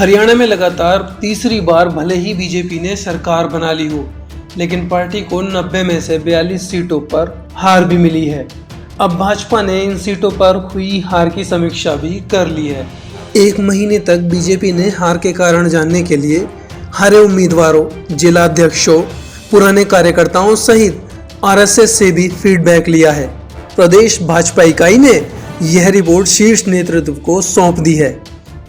हरियाणा में लगातार तीसरी बार भले ही बीजेपी ने सरकार बना ली हो, लेकिन पार्टी को 90 में से 42 सीटों पर हार भी मिली है। अब भाजपा ने इन सीटों पर हुई हार की समीक्षा भी कर ली है। एक महीने तक बीजेपी ने हार के कारण जानने के लिए हारे उम्मीदवारों, जिला अध्यक्षों, पुराने कार्यकर्ताओं सहित आरएसएस से भी फीडबैक लिया है। प्रदेश भाजपा इकाई ने यह रिपोर्ट शीर्ष नेतृत्व को सौंप दी है।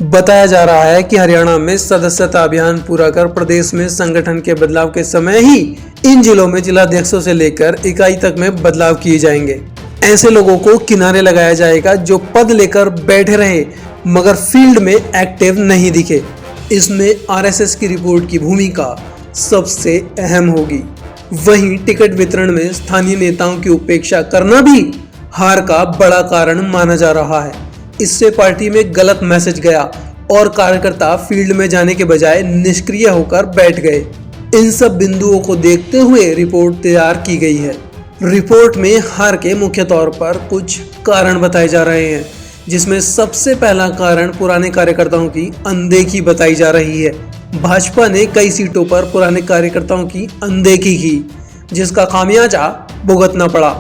बताया जा रहा है कि हरियाणा में सदस्यता अभियान पूरा कर प्रदेश में संगठन के बदलाव के समय ही इन जिलों में जिलाध्यक्षों से लेकर इकाई तक में बदलाव किए जाएंगे। ऐसे लोगों को किनारे लगाया जाएगा जो पद लेकर बैठे रहे मगर फील्ड में एक्टिव नहीं दिखे। इसमें आरएसएस की रिपोर्ट की भूमिका सबसे अहम होगी। वहीं टिकट वितरण में स्थानीय नेताओं की उपेक्षा करना भी हार का बड़ा कारण माना जा रहा है। इससे पार्टी में गलत मैसेज गया और कार्यकर्ता फील्ड में जाने के बजाय निष्क्रिय होकर बैठ गए। इन सब बिंदुओं को देखते हुए रिपोर्ट तैयार की गई है। रिपोर्ट में हार के मुख्य तौर पर कुछ कारण बताए जा रहे हैं, जिसमें सबसे पहला कारण पुराने कार्यकर्ताओं की अनदेखी बताई जा रही है। भाजपा ने कई सीटों पर पुराने कार्यकर्ताओं की अनदेखी की, जिसका खामियाजा भुगतना पड़ा।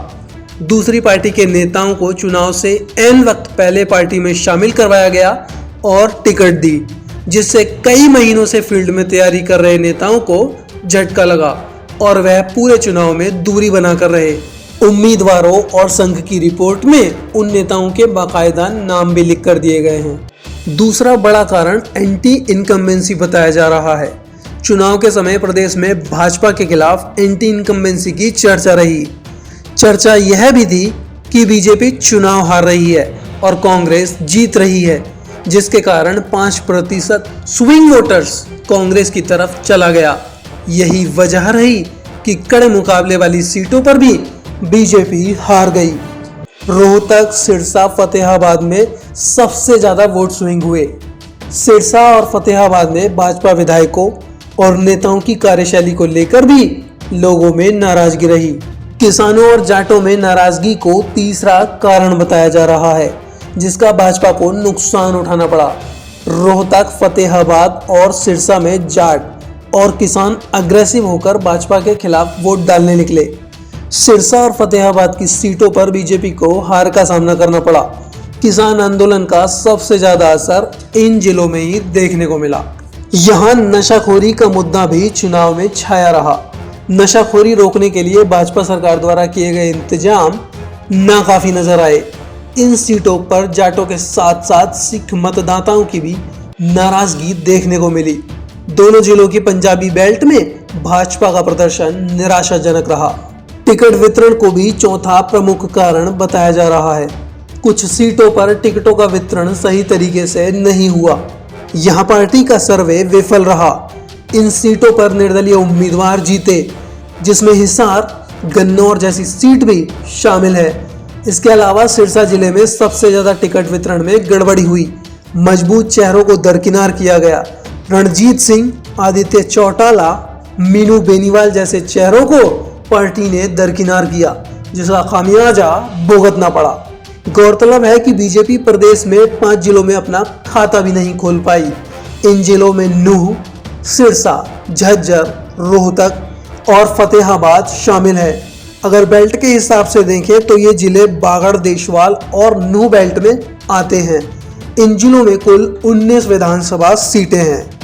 दूसरी पार्टी के नेताओं को चुनाव से ऐन वक्त पहले पार्टी में शामिल करवाया गया और टिकट दी, जिससे कई महीनों से फील्ड में तैयारी कर रहे नेताओं को झटका लगा और वह पूरे चुनाव में दूरी बनाकर रहे। उम्मीदवारों और संघ की रिपोर्ट में उन नेताओं के बाकायदा नाम भी लिख कर दिए गए हैं। दूसरा बड़ा कारण एंटी इनकम्बेंसी बताया जा रहा है। चुनाव के समय प्रदेश में भाजपा के खिलाफ एंटी इनकम्बेंसी की चर्चा रही। चर्चा यह भी थी कि बीजेपी चुनाव हार रही है और कांग्रेस जीत रही है, जिसके कारण 5% स्विंग वोटर्स कांग्रेस की तरफ चला गया। यही वजह रही कि कड़े मुकाबले वाली सीटों पर भी बीजेपी हार गई। रोहतक, सिरसा, फतेहाबाद में सबसे ज्यादा वोट स्विंग हुए। सिरसा और फतेहाबाद में भाजपा विधायकों और नेताओं की कार्यशैली को लेकर भी लोगों में नाराजगी रही। किसानों और जाटों में नाराजगी को तीसरा कारण बताया जा रहा है, जिसका भाजपा को नुकसान उठाना पड़ा। रोहतक, फतेहाबाद और सिरसा में जाट और किसान अग्रेसिव होकर भाजपा के खिलाफ वोट डालने निकले। सिरसा और फतेहाबाद की सीटों पर बीजेपी को हार का सामना करना पड़ा। किसान आंदोलन का सबसे ज्यादा असर इन जिलों में ही देखने को मिला। यहाँ नशाखोरी का मुद्दा भी चुनाव में छाया रहा। नशाखोरी रोकने के लिए भाजपा सरकार द्वारा किए गए इंतजाम नाकाफी नजर आए। इन सीटों पर जाटों के साथ साथ सिख मतदाताओं की भी नाराजगी देखने को मिली। दोनों जिलों की पंजाबी बेल्ट में भाजपा का प्रदर्शन निराशाजनक रहा। टिकट वितरण को भी चौथा प्रमुख कारण बताया जा रहा है। कुछ सीटों पर टिकटों का वितरण सही तरीके से नहीं हुआ। यहाँ पार्टी का सर्वे विफल रहा। इन सीटों पर निर्दलीय उम्मीदवार जीते, जिसमें हिसार, गन्नौर जैसी सीट भी शामिल है। इसके अलावा सिरसा जिले में सबसे ज्यादा टिकट वितरण में गड़बड़ी हुई। मजबूत चेहरों को दरकिनार किया गया। रणजीत सिंह, आदित्य चौटाला, मीनू बेनीवाल जैसे चेहरों को पार्टी ने दरकिनार किया, जिसका खामियाजा भुगतना पड़ा। गौरतलब है कि बीजेपी प्रदेश में 5 जिलों में अपना खाता भी नहीं खोल पाई। इन जिलों में नूह, सिरसा, झज्जर, रोहतक और फतेहाबाद शामिल है। अगर बेल्ट के हिसाब से देखें तो ये जिले बागड़, देशवाल और नूह बेल्ट में आते हैं। इन जिलों में कुल 19 विधानसभा सीटें हैं।